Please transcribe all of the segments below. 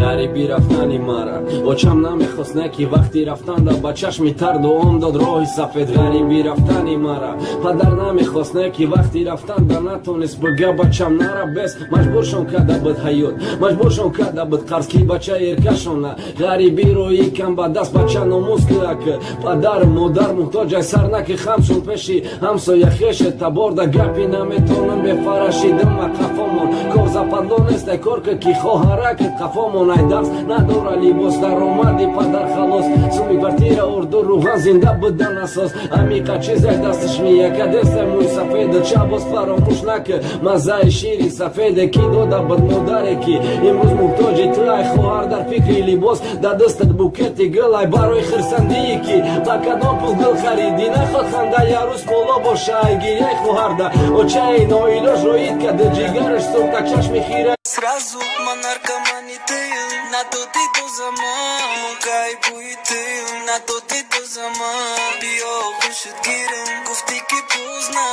غریبی رفتنی مرا اوچم نمیخواست نکی وقتی رفتن دا با چشمی ترد و عم داد راهی سفید غریبی رفتنی مرا پدر نمیخواست نکی وقتی رفتن دا نتونست بگه بچم نرا بس مجبور شم کده بود حیات مجبور شم کده بود قرض کی بچه ایرکشونه غریبی رو یکم با دست بچه نموز که پدر مادر محتاج سر نکی خمشون پیشی همسایه خیش تبارده گپی نمیتونم بفرشیدم قفامون کار زپدلو نیست کار که کی خواهرک قفامون ای درس نداره لیباس در اومدی پدر خلاص سومی کورتیرا اردو روحان زنده بودن اساس امیقا چیزی دستش میه که دست موی سفید چاباس فراموش نکه مزه شیری سفید کی داده بود مادر کی امروز محتاجی تو ای خواهر در فکری لیباس در دستت بوکتی گل ای برای خرسندی یکی با کدام پول گل خریدی نخواد خنده یه روز بالا باشه ای گیری خواهر ده اوچه ای نایلاش روید که در جیگرش سوخته چشمی خیره Сразу монаркомани ты, на то ты до zaman Кайфуй ты, на то ты до zaman Био гушит гирин, гуфти ки позна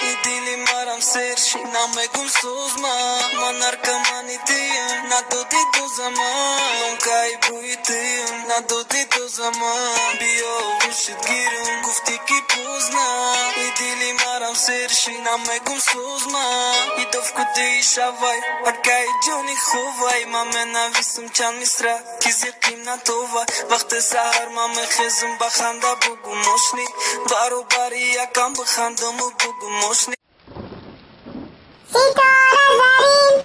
И дили марам серши, наме гум созма Монаркомани ты, на то ты до zaman Кайфуй ты, на то ты до zaman Био гушит гирин, гуфти ки позна И дили марам серши, наме гум созма И то вкуди шавай, акай جونی خوبای من نویسم چند مصرع کی زیرکیم نتوه وقت سهر من خزم بخنده بگو مشنی برو بری یکم بخندم و بگو مشنی ستاره زرین